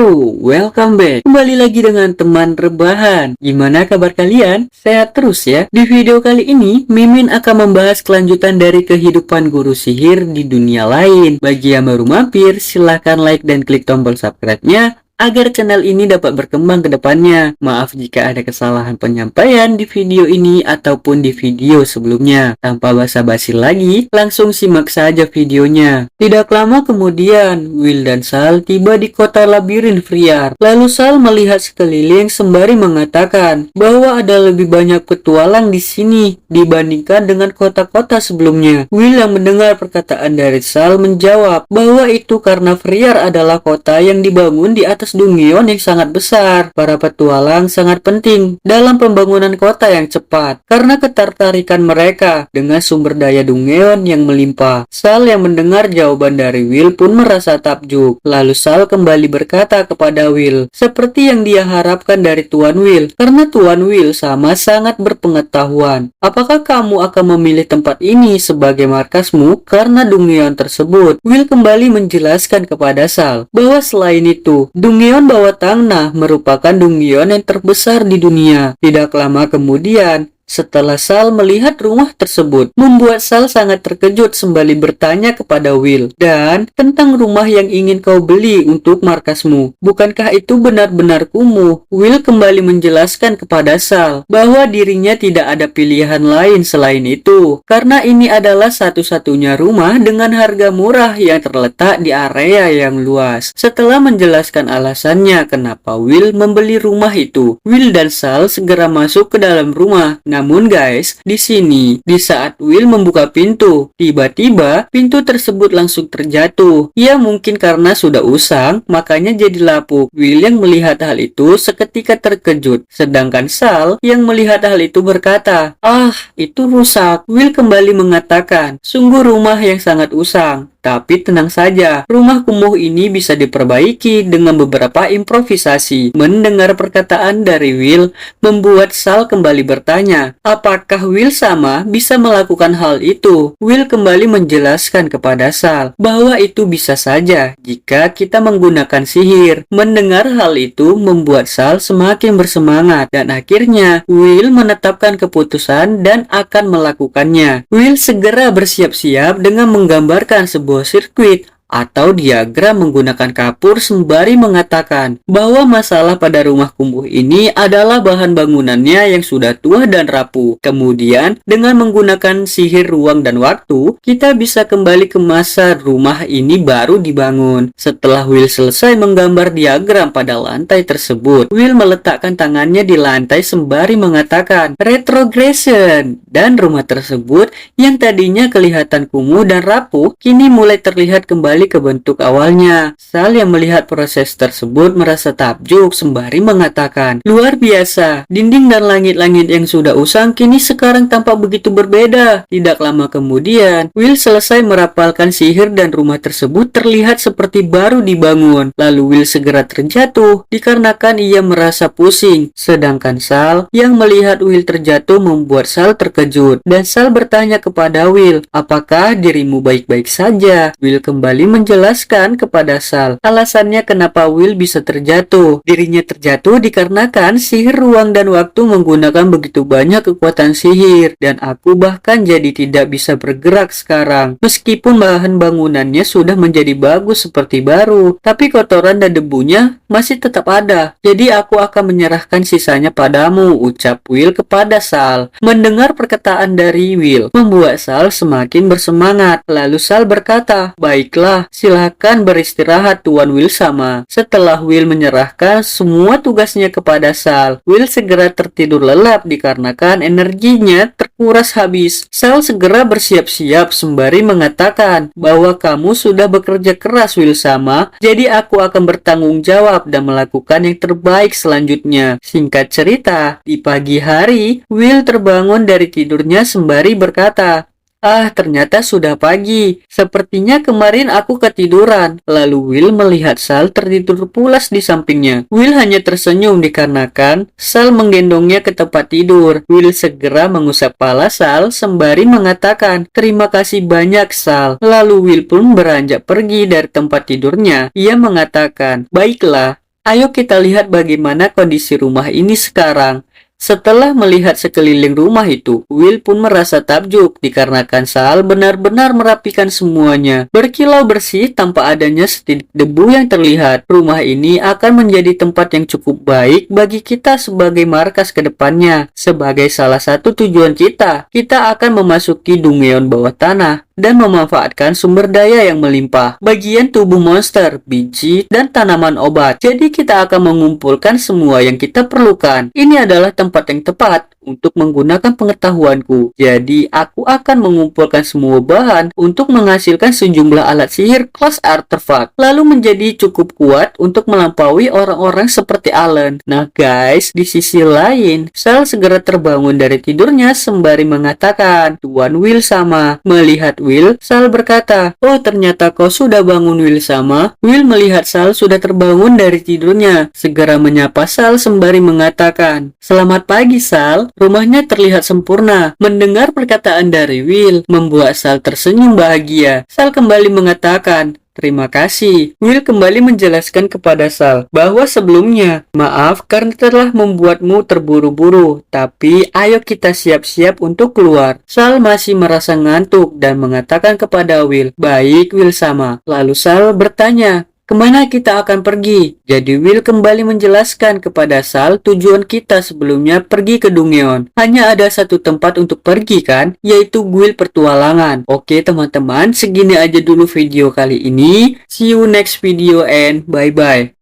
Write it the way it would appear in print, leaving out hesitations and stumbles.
Yo, welcome back. Kembali lagi dengan teman rebahan. Gimana kabar kalian? Sehat terus ya? Di video kali ini, Mimin akan membahas kelanjutan dari kehidupan guru sihir di dunia lain. Bagi yang baru mampir, silahkan like dan klik tombol subscribe-nya agar channel ini dapat berkembang ke depannya. Maaf jika ada kesalahan penyampaian di video ini ataupun di video sebelumnya. Tanpa basa-basi lagi, langsung simak saja videonya. Tidak lama kemudian, Will dan Sal tiba di kota labirin Friar. Lalu Sal melihat sekeliling sembari mengatakan bahwa ada lebih banyak petualang di sini dibandingkan dengan kota-kota sebelumnya. Will yang mendengar perkataan dari Sal menjawab bahwa itu karena Friar adalah kota yang dibangun di atas Dungeon yang sangat besar. Para petualang sangat penting dalam pembangunan kota yang cepat karena ketertarikan mereka dengan sumber daya Dungeon yang melimpah. Sal yang mendengar jawaban dari Will pun merasa takjub. Lalu Sal kembali berkata kepada Will seperti yang dia harapkan dari Tuan Will, karena Tuan Will sama sangat berpengetahuan. Apakah kamu akan memilih tempat ini sebagai markasmu karena Dungeon tersebut? Will kembali menjelaskan kepada Sal bahwa selain itu, Dungeon Bawah Tanah merupakan Dungeon yang terbesar di dunia. Tidak lama kemudian, setelah Sal melihat rumah tersebut, membuat Sal sangat terkejut sembari bertanya kepada Will, dan tentang rumah yang ingin kau beli untuk markasmu, bukankah itu benar-benar kumuh? Will kembali menjelaskan kepada Sal bahwa dirinya tidak ada pilihan lain selain itu, karena ini adalah satu-satunya rumah dengan harga murah yang terletak di area yang luas. Setelah menjelaskan alasannya kenapa Will membeli rumah itu, Will dan Sal segera masuk ke dalam rumah. Namun guys, di sini, di saat Will membuka pintu, tiba-tiba pintu tersebut langsung terjatuh. Ya mungkin karena sudah usang, makanya jadi lapuk. Will yang melihat hal itu seketika terkejut. Sedangkan Sal yang melihat hal itu berkata, "Ah, itu rusak." Will kembali mengatakan, "Sungguh rumah yang sangat usang. Tapi tenang saja, rumah kumuh ini bisa diperbaiki dengan beberapa improvisasi." Mendengar perkataan dari Will, membuat Sal kembali bertanya, apakah Will sama bisa melakukan hal itu? Will kembali menjelaskan kepada Sal bahwa itu bisa saja jika kita menggunakan sihir. Mendengar hal itu membuat Sal semakin bersemangat dan akhirnya Will menetapkan keputusan dan akan melakukannya. Will segera bersiap-siap dengan menggambarkan sebuah sirkuit atau diagram menggunakan kapur sembari mengatakan bahwa masalah pada rumah kumuh ini adalah bahan bangunannya yang sudah tua dan rapuh. Kemudian, dengan menggunakan sihir ruang dan waktu, kita bisa kembali ke masa rumah ini baru dibangun. Setelah Will selesai menggambar diagram pada lantai tersebut, Will meletakkan tangannya di lantai sembari mengatakan retrogression, dan rumah tersebut yang tadinya kelihatan kumuh dan rapuh kini mulai terlihat kembali ke bentuk awalnya. Sal yang melihat proses tersebut merasa takjub sembari mengatakan, "Luar biasa, dinding dan langit-langit yang sudah usang kini sekarang tampak begitu berbeda." Tidak lama kemudian, Will selesai merapalkan sihir dan rumah tersebut terlihat seperti baru dibangun. Lalu Will segera terjatuh dikarenakan ia merasa pusing. Sedangkan Sal yang melihat Will terjatuh membuat Sal terkejut, dan Sal bertanya kepada Will, "Apakah dirimu baik-baik saja?" Will kembali menjelaskan kepada Sal alasannya kenapa Will bisa terjatuh. Dirinya terjatuh dikarenakan sihir ruang dan waktu menggunakan begitu banyak kekuatan sihir, dan aku bahkan jadi tidak bisa bergerak sekarang. Meskipun bahan bangunannya sudah menjadi bagus seperti baru, tapi kotoran dan debunya masih tetap ada. Jadi aku akan menyerahkan sisanya padamu, ucap Will kepada Sal. Mendengar perkataan dari Will membuat Sal semakin bersemangat. Lalu Sal berkata, "Baiklah, silakan beristirahat Tuan Will sama." Setelah Will menyerahkan semua tugasnya kepada Sal, Will segera tertidur lelap dikarenakan energinya terkuras habis. Sal segera bersiap-siap sembari mengatakan bahwa kamu sudah bekerja keras Will sama, jadi aku akan bertanggung jawab dan melakukan yang terbaik selanjutnya. Singkat cerita, di pagi hari, Will terbangun dari tidurnya sembari berkata, "Ah, ternyata sudah pagi. Sepertinya kemarin aku ketiduran." Lalu Will melihat Sal tertidur pulas di sampingnya. Will hanya tersenyum dikarenakan Sal menggendongnya ke tempat tidur. Will segera mengusap kepala Sal sembari mengatakan, "Terima kasih banyak, Sal." Lalu Will pun beranjak pergi dari tempat tidurnya. Ia mengatakan, "Baiklah, Ayo kita lihat bagaimana kondisi rumah ini sekarang. Setelah melihat sekeliling rumah itu, Will pun merasa takjub dikarenakan Sal benar-benar merapikan semuanya. Berkilau bersih tanpa adanya setitik debu yang terlihat. Rumah ini akan menjadi tempat yang cukup baik bagi kita sebagai markas ke depannya. Sebagai salah satu tujuan kita akan memasuki Dungeon bawah tanah dan memanfaatkan sumber daya yang melimpah, bagian tubuh monster, biji, dan tanaman obat. Jadi kita akan mengumpulkan semua yang kita perlukan. Ini adalah tempat yang tepat untuk menggunakan pengetahuanku. Jadi aku akan mengumpulkan semua bahan untuk menghasilkan sejumlah alat sihir kelas artefak, lalu menjadi cukup kuat untuk melampaui orang-orang seperti Alan. Nah guys, di sisi lain, Sal segera terbangun dari tidurnya sembari mengatakan, "Tuan Will sama." Melihat Will, Sal berkata, "Oh, ternyata kau sudah bangun, Will sama." Will melihat Sal sudah terbangun dari tidurnya, segera menyapa Sal sembari mengatakan, "Selamat pagi, Sal." Rumahnya terlihat sempurna. Mendengar perkataan dari Will, membuat Sal tersenyum bahagia. Sal kembali mengatakan, "Terima kasih." Will kembali menjelaskan kepada Sal bahwa sebelumnya, "Maaf karena telah membuatmu terburu-buru, tapi ayo kita siap-siap untuk keluar." Sal masih merasa ngantuk dan mengatakan kepada Will, "Baik, Will sama." Lalu Sal bertanya, "Kemana kita akan pergi?" Jadi Will kembali menjelaskan kepada Sal tujuan kita sebelumnya pergi ke Dungeon. Hanya ada satu tempat untuk pergi kan, yaitu guild pertualangan. Oke teman-teman, segini aja dulu video kali ini. See you next video and bye-bye.